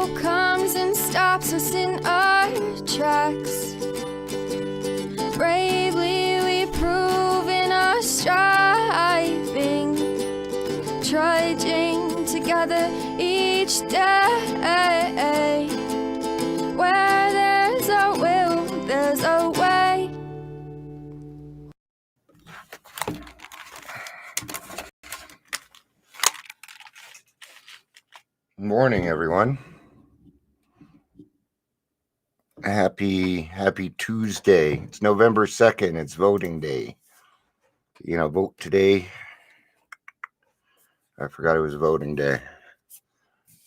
who comes and stops us in our tracks. Bravely we prove in our striving, trudging together each day. Where there's a will, there's a way. Morning, everyone. Happy Tuesday. It's November 2nd. It's voting day. Vote today. I forgot it was voting day.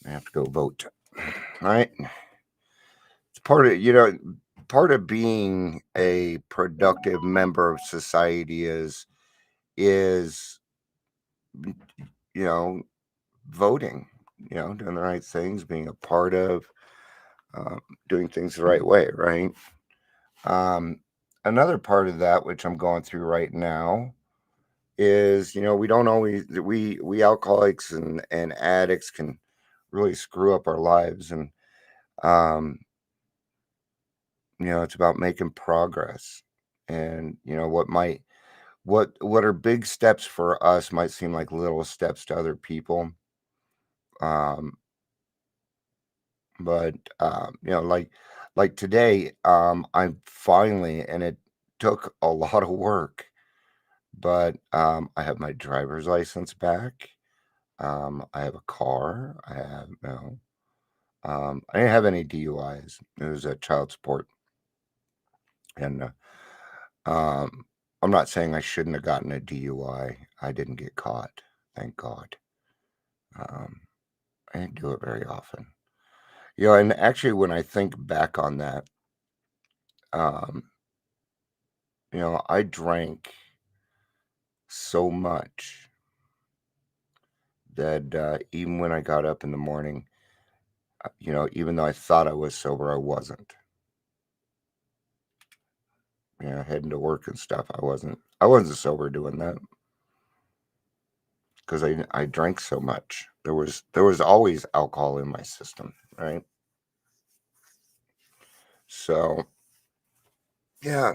I have to go vote. All right. It's part of being a productive member of society is voting, doing the right things, being a part of doing things the right way, right? Another part of that, which I'm going through right now, is we don't always we alcoholics and addicts can really screw up our lives, and it's about making progress. And what are big steps for us might seem like little steps to other people. But like today, I'm finally, and it took a lot of work, but I have my driver's license back. I have a car. I didn't have any DUIs. It was a child support, and I'm not saying I shouldn't have gotten a DUI. I didn't get caught, thank God. I didn't do it very often. And actually, when I think back on that, I drank so much that even when I got up in the morning, even though I thought I was sober, I wasn't. Heading to work and stuff, I wasn't sober doing that because I drank so much. There was always alcohol in my system, right? So yeah,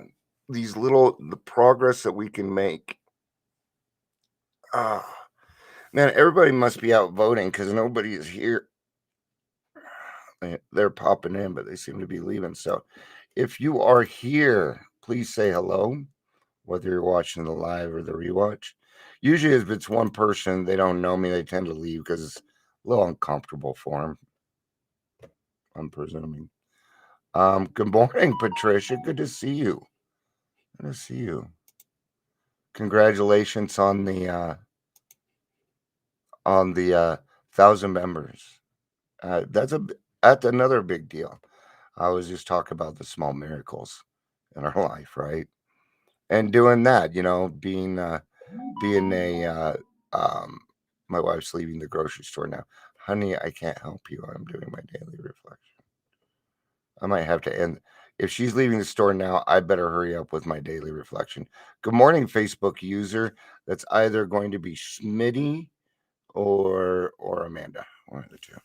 the progress that we can make. Man, everybody must be out voting because nobody is here. They're popping in, but they seem to be leaving. So if you are here, please say hello, whether you're watching the live or the rewatch. Usually if it's one person, they don't know me, they tend to leave because it's a little uncomfortable for them, I'm presuming. Good morning, Patricia. Good to see you. Good to see you. Congratulations on the 1,000 members. That's another big deal. I was just talking about the small miracles in our life, right? And doing that, being a my wife's leaving the grocery store now. Honey, I can't help you. I'm doing my daily reflection. I might have to end. If she's leaving the store now, I better hurry up with my daily reflection. Good morning, Facebook user. That's either going to be Smitty or Amanda. One of the two.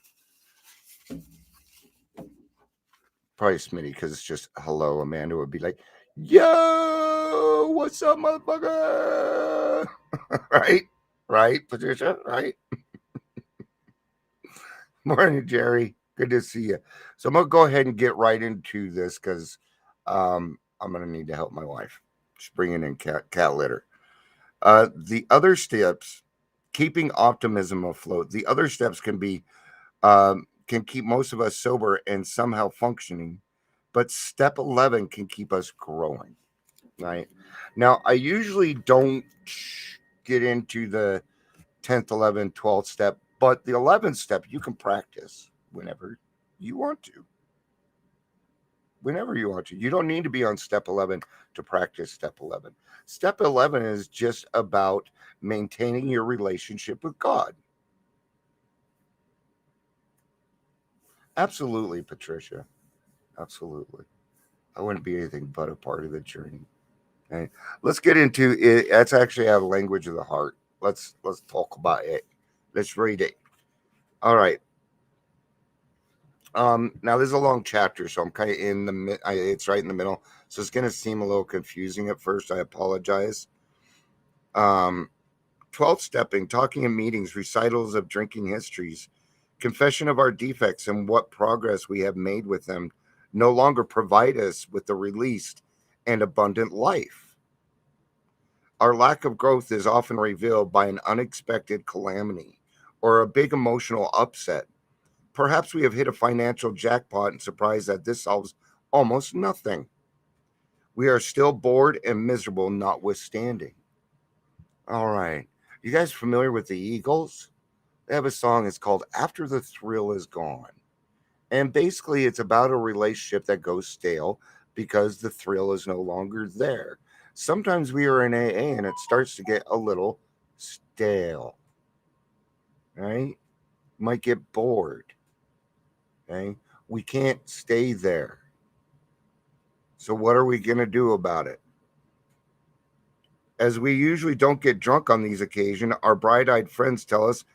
Probably Smitty because it's just hello. Amanda would be like, yo, what's up, motherfucker? Right, Patricia, right? Morning, Jerry. Good to see you. So I'm going to go ahead and get right into this because I'm going to need to help my wife. She's bringing in cat litter. The other steps, keeping optimism afloat, the other steps can be, can keep most of us sober and somehow functioning, but step 11 can keep us growing, right? Now, I usually don't get into the 10th, 11th, 12th step, but the 11th step you can practice whenever you want to. Whenever you want to. You don't need to be on step 11 to practice step 11. Step 11 is just about maintaining your relationship with God. Absolutely, Patricia. Absolutely. I wouldn't be anything but a part of the journey. Okay. Let's get into it. That's actually a language of the heart. Let's talk about it. Let's read it. All right. Now this is a long chapter, so I'm kind of in the it's right in the middle, so it's going to seem a little confusing at first. I apologize. Um, 12 stepping, talking in meetings, recitals of drinking histories, confession of our defects and what progress we have made with them no longer provide us with the released and abundant life. Our lack of growth is often revealed by an unexpected calamity or a big emotional upset. Perhaps we have hit a financial jackpot and surprised that this solves almost nothing. We are still bored and miserable, notwithstanding. All right. You guys familiar with the Eagles? They have a song, it's called After the Thrill Is Gone. And basically, it's about a relationship that goes stale because the thrill is no longer there. Sometimes we are in AA and it starts to get a little stale, right? Might get bored, okay? We can't stay there. So, what are we going to do about it? As we usually don't get drunk on these occasions, our bright eyed friends tell us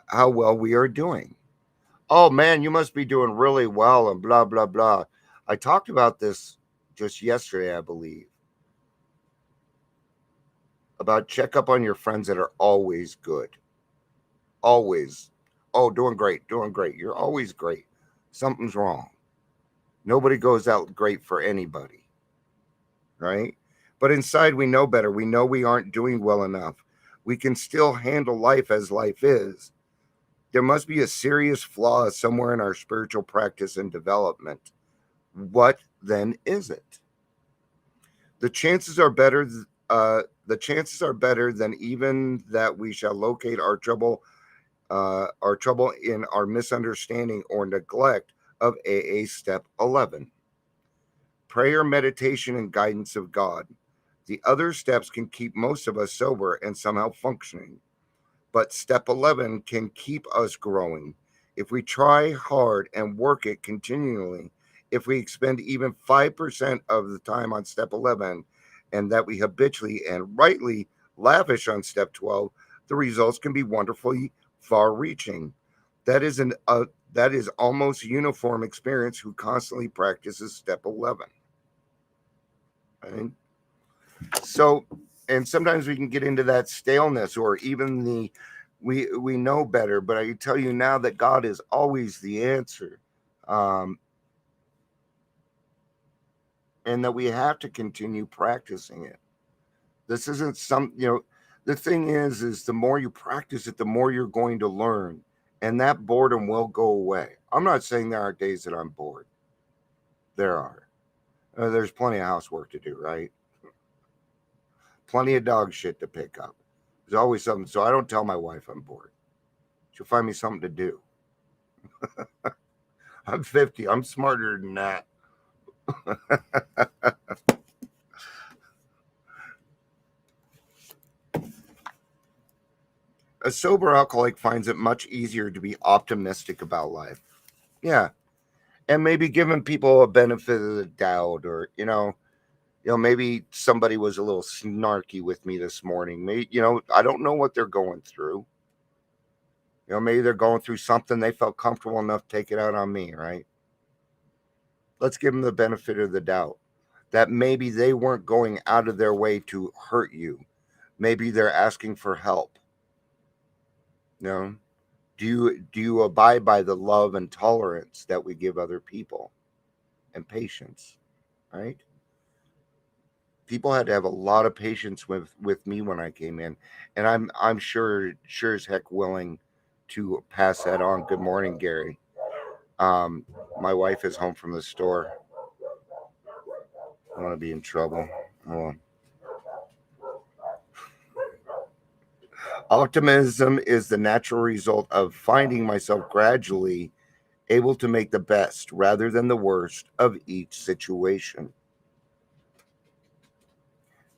how well we are doing. Oh man, you must be doing really well, and blah, blah, blah. I talked about this just yesterday, I believe, about check up on your friends that are always good. Always. Oh, doing great, doing great. You're always great. Something's wrong. Nobody goes out great for anybody, right? But inside, we know better. We know we aren't doing well enough. We can still handle life as life is. There must be a serious flaw somewhere in our spiritual practice and development. What then is it? The chances are better. The chances are better than even that we shall locate our trouble in our misunderstanding or neglect of AA Step 11. Prayer, meditation, and guidance of God. The other steps can keep most of us sober and somehow functioning. But step 11 can keep us growing. If we try hard and work it continually, if we expend even 5% of the time on step 11, and that we habitually and rightly lavish on step 12, the results can be wonderfully far reaching. That is that is almost uniform experience who constantly practices step 11. Right? So, and sometimes we can get into that staleness or even the we know better, but I tell you now that God is always the answer, um, and that we have to continue practicing it. This isn't the thing is the more you practice it, the more you're going to learn, and that boredom will go away. I'm not saying there are days that I'm bored. There are. There's plenty of housework to do, right? Plenty of dog shit to pick up. There's always something. So I don't tell my wife I'm bored. She'll find me something to do. I'm 50. I'm smarter than that. A sober alcoholic finds it much easier to be optimistic about life. Yeah. And maybe giving people a benefit of the doubt, or, maybe somebody was a little snarky with me this morning. Maybe, I don't know what they're going through. Maybe they're going through something they felt comfortable enough to take it out on me, right? Let's give them the benefit of the doubt that maybe they weren't going out of their way to hurt you. Maybe they're asking for help. You know, do you abide by the love and tolerance that we give other people and patience, right? People had to have a lot of patience with me when I came in, and I'm sure as heck willing to pass that on. Good morning, Gary. Um, my wife is home from the store. I want to be in trouble. Hold on. Optimism is the natural result of finding myself gradually able to make the best rather than the worst of each situation.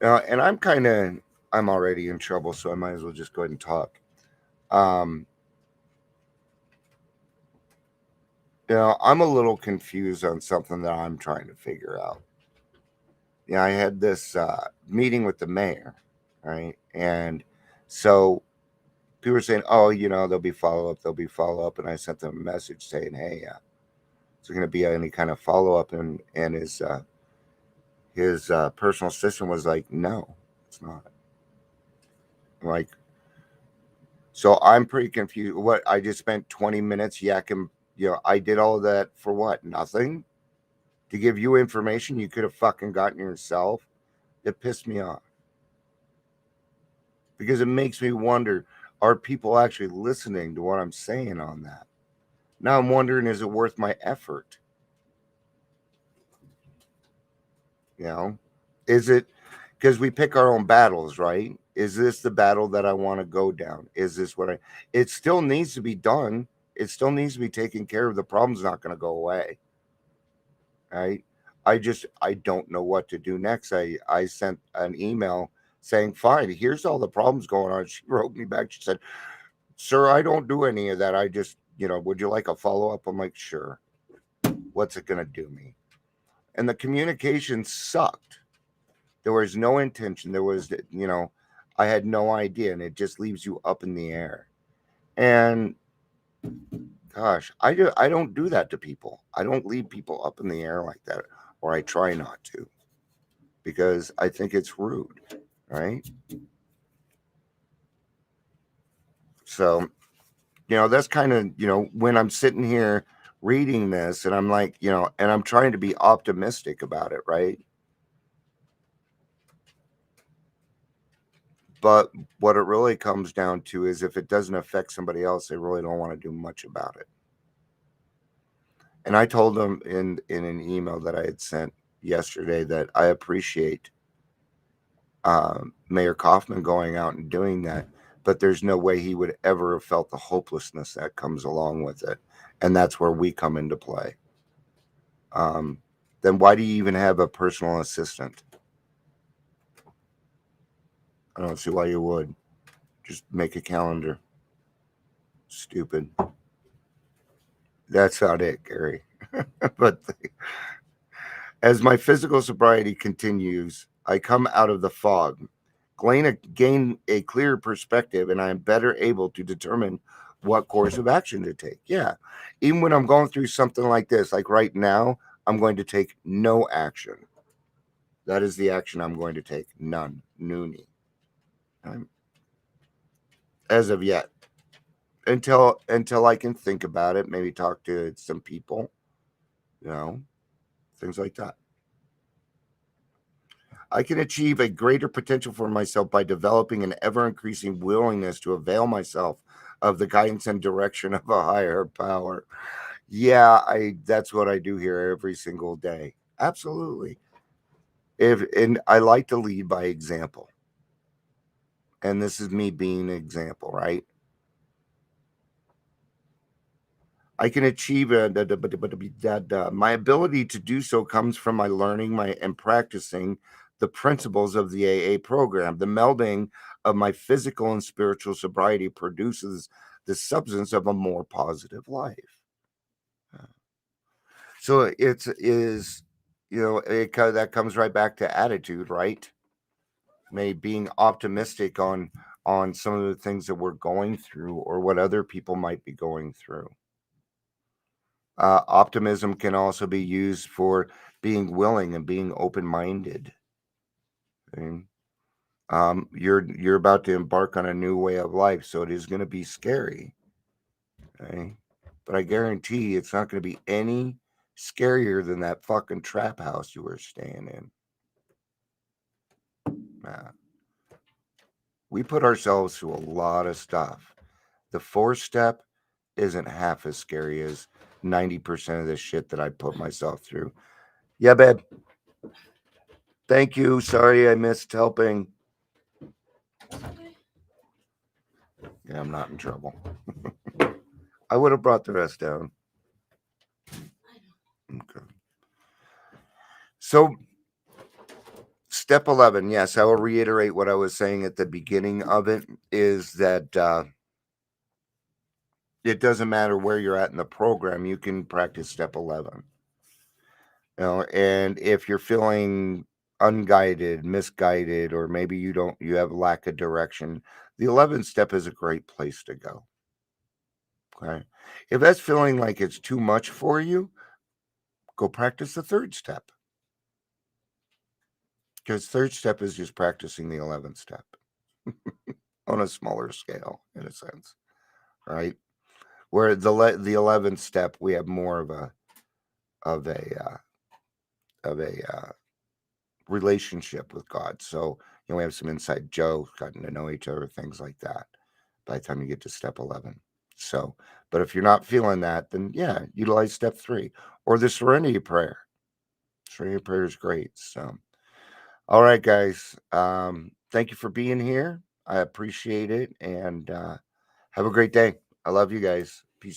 And I'm already in trouble, so I might as well just go ahead and talk. Um, I'm a little confused on something that I'm trying to figure out. I had this meeting with the mayor, right? And so people were saying, oh, there'll be follow up, and I sent them a message saying, hey, Is there going to be any kind of follow up? And his personal assistant was like, no, it's not. I'm like, so I'm pretty confused. What, I just spent 20 minutes yakking, I did all of that for what? Nothing? To give you information you could have fucking gotten yourself? It pissed me off. Because it makes me wonder, are people actually listening to what I'm saying on that? Now I'm wondering, is it worth my effort? You know, is it, because we pick our own battles, right? Is this the battle that I want to go down? Is this what it still needs to be done. It still needs to be taken care of. The problem's not going to go away. Right. I don't know what to do next. I sent an email saying, fine, here's all the problems going on. She wrote me back. She said, sir, I don't do any of that. I just, would you like a follow up? I'm like, sure. What's it going to do me? And the communication sucked. There was no intention. There was, I had no idea. And it just leaves you up in the air. And gosh, I don't do that to people. I don't leave people up in the air like that, or I try not to, because I think it's rude, right? So, that's kind of, when I'm sitting here reading this and I'm like, and I'm trying to be optimistic about it, right? But what it really comes down to is if it doesn't affect somebody else, they really don't want to do much about it. And I told them in an email that I had sent yesterday that I appreciate Mayor Kaufman going out and doing that, but there's no way he would ever have felt the hopelessness that comes along with it. And that's where we come into play. Then why do you even have a personal assistant? I don't see why you would. Just make a calendar. Stupid. That's not it, Gary. But as my physical sobriety continues, I come out of the fog, gain a clearer perspective, and I am better able to determine what course of action to take. Yeah. Even when I'm going through something like this, like right now, I'm going to take no action. That is the action I'm going to take. None. Noonie. As of yet. Until I can think about it, maybe talk to some people, things like that. I can achieve a greater potential for myself by developing an ever-increasing willingness to avail myself of the guidance and direction of a higher power. Yeah, that's what I do here every single day. Absolutely. And I like to lead by example. And this is me being an example, right? I can achieve my ability to do so comes from my learning and practicing the principles of the AA program. The melding of my physical and spiritual sobriety produces the substance of a more positive life. So that comes right back to attitude, right? Maybe being optimistic on some of the things that we're going through or what other people might be going through. Optimism can also be used for being willing and being open-minded. Okay? You're about to embark on a new way of life, so it is going to be scary. Okay? But I guarantee it's not going to be any scarier than that fucking trap house you were staying in. We put ourselves through a lot of stuff. The 4th step isn't half as scary as 90% of the shit that I put myself through. Yeah, babe. Thank you. Sorry I missed helping. Yeah, I'm not in trouble. I would have brought the rest down. Okay. So, step 11, yes, I will reiterate what I was saying at the beginning of it, is that it doesn't matter where you're at in the program, you can practice step 11. And if you're feeling unguided, misguided, or maybe you have lack of direction, the 11th step is a great place to go. Okay. If that's feeling like it's too much for you, go practice the third step. Because third step is just practicing the 11th step on a smaller scale, in a sense, right? Where the 11th step, we have more of a of a relationship with God. So we have some inside jokes, gotten to know each other, things like that. By the time you get to step 11, so but if you're not feeling that, then yeah, utilize step 3 or the Serenity Prayer. Serenity Prayer is great. So, all right, guys. Thank you for being here. I appreciate it, and have a great day. I love you guys.